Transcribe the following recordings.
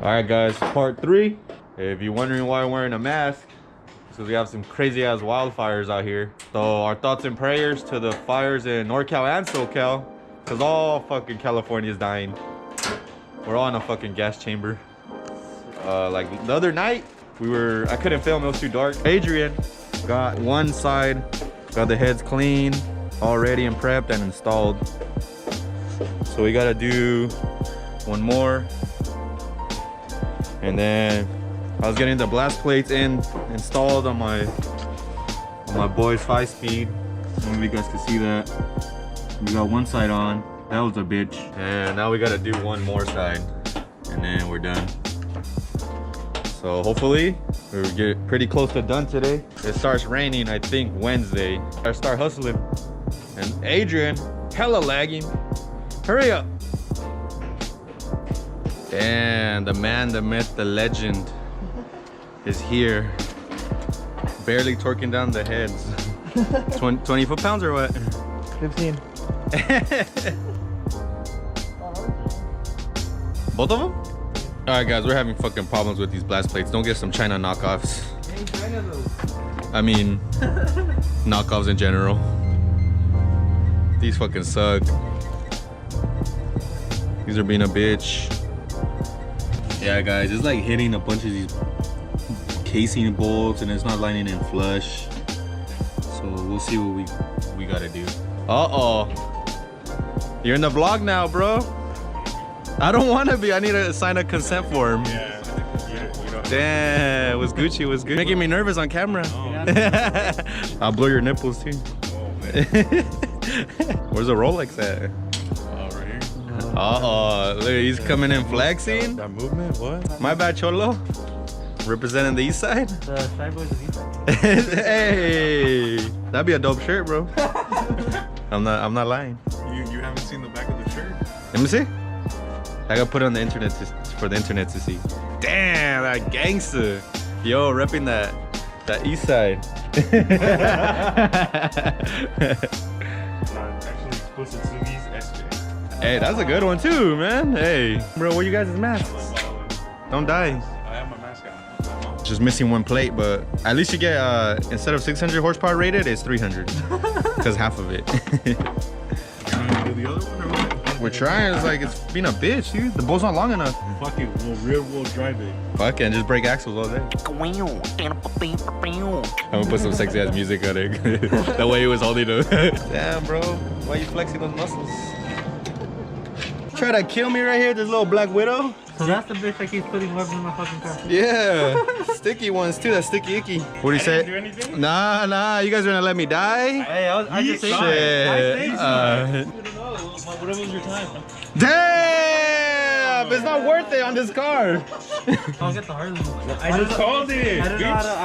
All right, guys, part 3. If you're wondering why I'm wearing a mask, it's because we have some crazy ass wildfires out here. So our thoughts and prayers to the fires in NorCal and SoCal, because all fucking California is dying. We're all in a fucking gas chamber. Like the other night, I couldn't film, it was too dark. Adrian got one side, got the heads clean, all ready and prepped and installed. So we gotta do one more. And then I was getting the blast plates installed on my boy's 5-speed. Maybe you guys can see that. We got one side on. That was a bitch. And now we gotta do one more side, and then we're done. So hopefully we'll get pretty close to done today. It starts raining, I think, Wednesday. I start hustling. And Adrian, hella lagging. Hurry up. And the man, the myth, the legend is here. Barely torquing down the heads. 20 foot-pounds or what? 15. Both of them? All right, guys, we're having fucking problems with these blast plates. Don't get some China knockoffs. Ain't China though. I mean, knockoffs in general. These fucking suck. These are being a bitch. Yeah, guys, it's like hitting a bunch of these casing bolts and it's not lining in flush. So we'll see what we gotta do. Uh-oh. You're in the vlog now, bro. I don't want to be. I need to sign a consent form. Yeah. Damn, was Gucci, was good. Making me nervous on camera. Oh. I'll blow your nipples too. Oh, man. Where's the Rolex at? Oh, right here. Uh-oh, look, he's coming in flexing. That movement, what? My bad, Cholo. Representing the east side. The Shy Boys of East Side. Hey, that'd be a dope shirt, bro. I'm not lying. You haven't seen the back of the shirt? Let me see. I gotta put it on the internet for the internet to see. Damn, that gangster. Yo, repping that east side. Actually, exclusive Sugi's SJ. Hey, that's a good one too, man. Hey, bro, where you guys' masks? Don't die. I have my mask on. Just missing one plate, but at least you get instead of 600 horsepower rated, it's 300 because half of it. You gonna do the other one or what? We're trying. It's like it's being a bitch, dude. The bolt's not long enough. Fuck it, we'll rear wheel drive it. Fuck it, and just break axles all day. I'm gonna put some sexy ass music on it. The way he was holding it. Damn, bro. Why you flexing those muscles? Try to kill me right here, this little black widow. So that's the bitch that keeps putting webs in my fucking car. Yeah, sticky ones too. That's sticky icky. What do you say? Do anything? Nah. You guys are gonna let me die? Hey, I just Shit. Whatever was your time. Damn! It's not worth it on this car. I'll get the Harley. I just called it. I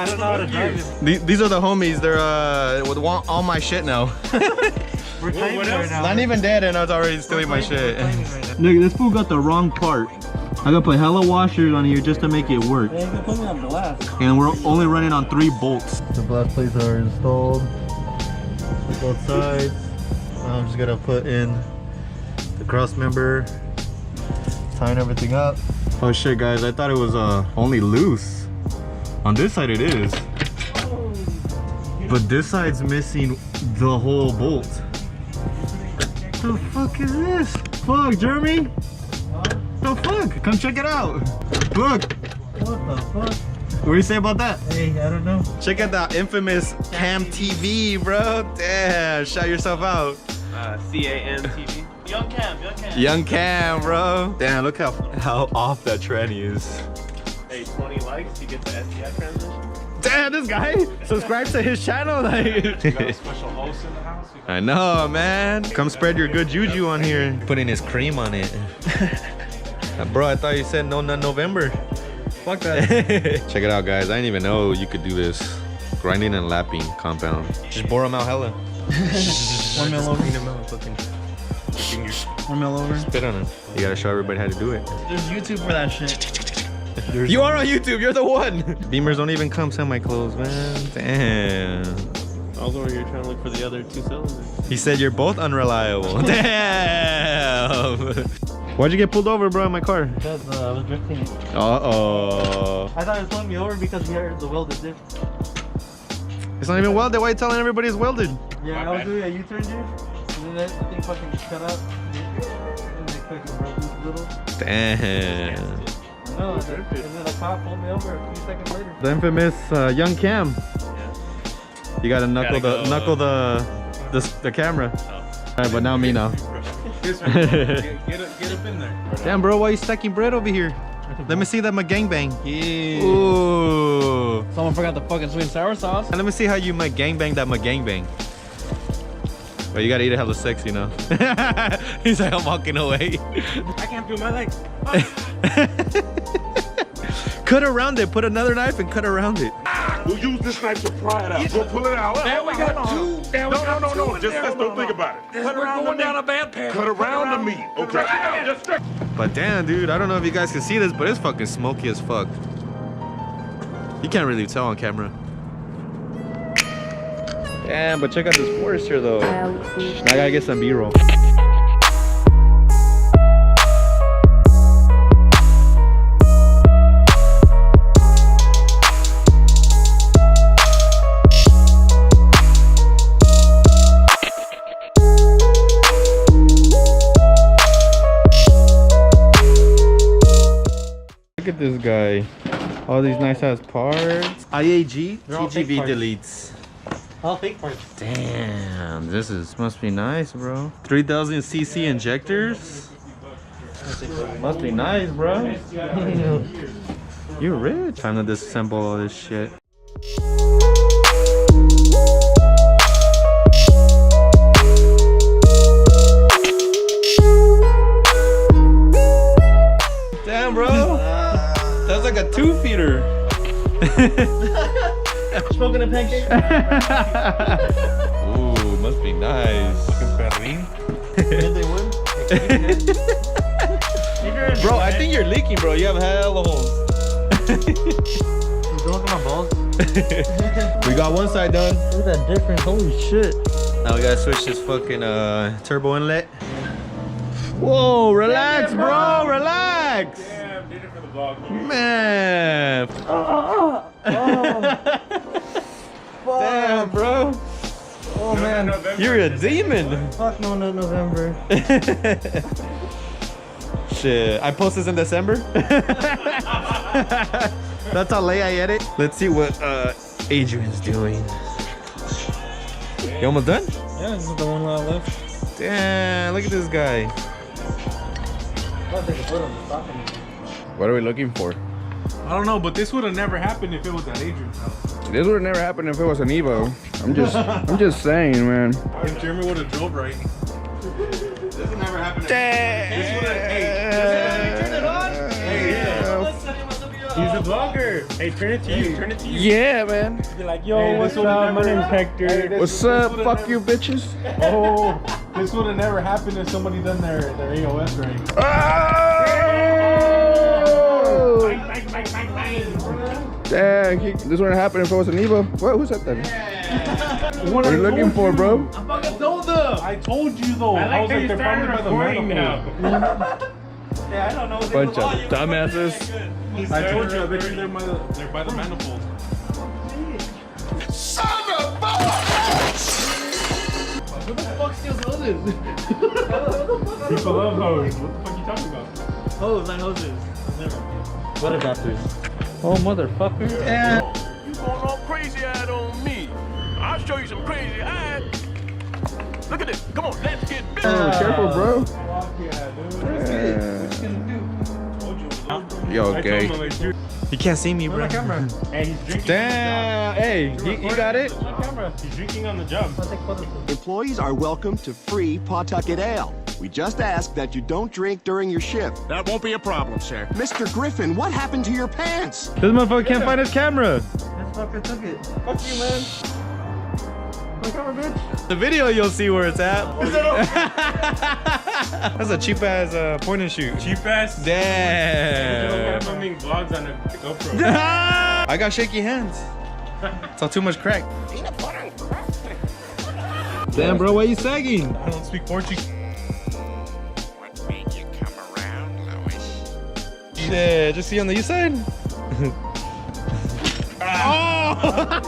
don't know how to drive it. These are the homies. They're with all my shit now. We're timing what right else? now. Not even dead, and I was already stealing my shit. Right Look, this fool got the wrong part. I gotta put hella washers on here just to make it work. Hey, you can put me on blast. And we're only running on 3 bolts. The blast plates are installed. Both sides. I'm just gonna put in the cross member, tying everything up. Oh shit, guys! I thought it was only loose. On this side it is, but this side's missing the whole bolt. The fuck is this? Fuck, Jeremy! The fuck? Come check it out. Look. What the fuck? What do you say about that? Hey, I don't know. Check out the infamous Cam TV, bro. Damn, shout yourself out. CAM TV. Young Cam. Young Cam, bro. Damn, look how off that tranny is. Hey, 20 likes, you get the SDI transmission. Damn, this guy subscribes to his channel. We got a special host in the house. I know, man. Come spread your good juju on here. Putting his cream on it. Bro, I thought you said no November. Fuck that. Check it out, guys. I didn't even know you could do this. Grinding and lapping compound. Just bore them out hella. 1 mil over. 1 mil over. Spit on it. You gotta show everybody how to do it. There's YouTube for that shit. You are on YouTube. You're the one. Beamers don't even come semi-closed, man. Damn. I was over here trying to look for the other 2 cylinders. He said you're both unreliable. Damn. Why'd you get pulled over, bro, in my car? Because I was drifting. Uh-oh. I thought it was pulling me over because he heard the welded dip. It's not even welded. Why are you telling everybody it's welded? Yeah, I was doing a U-turn, dude. And then that thing fucking just cut out. And they fucking broke loose a little. Damn. No, and then the cop pulled me over a few seconds later. The infamous young Cam. You gotta knuckle the camera. Alright, but now me now. Get up in there. Damn, bro, why are you stacking bread over here? Let me see that gangbang. Yeah. Ooh. Someone forgot the fucking sweet and sour sauce. And let me see how you gangbang that gangbang. But you gotta eat it hella sexy, you know. He's like, I'm walking away. I can't feel my legs. Cut around it. Put another knife and cut around it. We'll use this knife to pry it out. Go pull it out. Now we got two. No. Just don't think about it. We're going down a bad path. Cut around the meat. Okay. But damn, dude, I don't know if you guys can see this, but it's fucking smoky as fuck. You can't really tell on camera. Damn, but check out this forest here, though. I gotta get some B-roll. Look at this guy. All these nice ass parts. IAG, TGV deletes. All fake parts. Damn, must be nice, bro. 3000cc injectors. Must be nice, bro. You're rich. Time to disassemble all this shit. Damn, bro. That's like a 2-feeder. Smoking a pancake. Ooh, must be nice. Did they win? Bro, I think you're leaking, bro. You have hella holes. Don't look at my balls. We got one side done. Look at that difference. Holy shit. Now we gotta switch this fucking turbo inlet. Whoa, relax, bro. Relax. Damn, did it for the vlog. Man. Damn, bro. Oh man. You're a demon. Fuck no, not November. Shit. I post this in December. That's how late I edit. Let's see what Adrian's doing. You almost done? Yeah, this is the one lot left. Damn, look at this guy. What are we looking for? I don't know, but this would have never happened if it was at Adrian's house. This would have never happened if it was an Evo. I'm just saying, man. If Jeremy would have drove right. This would never happen. This would have. Hey, turn it on. He's a vlogger. Hey, turn it to you. Turn it to you. Yeah, man. Be like, yo, what's up? My name's Hector. What's up? Fuck you, bitches. Oh, this would have never happened if somebody done their AOS right. Oh! Bang, bang, bang, bang. Dang, this wouldn't happen if it was an Evo. What? Who's that then? What are you looking for, bro? I fucking told them. I told you though. I was like, they're probably by the manifold. Yeah, I don't know. Bunch of dumbasses. I told you. I bet you they're by the manifold. Who the fuck steals hoses? People love hose. What the fuck are you talking about? Hose, not hoses. Never. What adapters? Oh, motherfucker. Yeah. You going all crazy eyed on me? I'll show you some crazy eyed. Look at this. Come on, let's get busy. Oh, careful, bro. Yo, I gay. told him, like, dude, You can't see me, bro. camera. Hey, he's drinking. Damn. Hey, you got it? On camera. He's drinking on the job. Employees are welcome to free Pawtucket Ale. We just ask that you don't drink during your shift. That won't be a problem, sir. Mr. Griffin, what happened to your pants? This motherfucker can't find his camera. This fucker took it. Fuck you, man. My camera, bitch. The video, you'll see where it's at. That's a cheap ass point and shoot. Cheap ass. Damn. Filming vlogs on a GoPro. I got shaky hands. Saw too much crack. Damn, bro, why you sagging? I don't speak Portuguese. Yeah, just see on the east side. I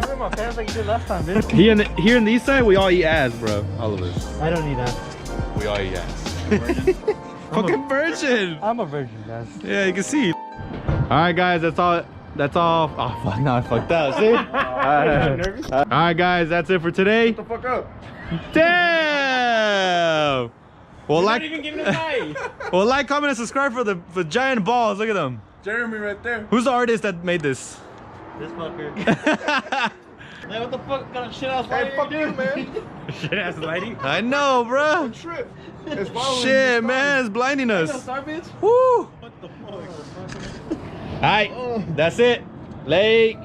remember my pants like you did last time, bitch. Here in the east side, we all eat ass, bro. All of us. I don't need that. We all eat ass. Fucking virgin. I'm a virgin, guys. Yeah, you can see. All right, guys, that's all. That's all. Oh fuck! Now I fucked up. See? All right, guys, that's it for today. Shut the fuck up. Damn. Well, like, Even giving a fight. well, like, comment, and subscribe for the giant balls. Look at them. Jeremy right there. Who's the artist that made this? This fucker. Man, what the fuck kind of shit ass lighting Hey, fuck you, man. Shit ass lighting. I know, bro. Trip. It's following Shit, me. man, it's blinding us. Star bitch? Woo. What the fuck? All right, that's it. Late.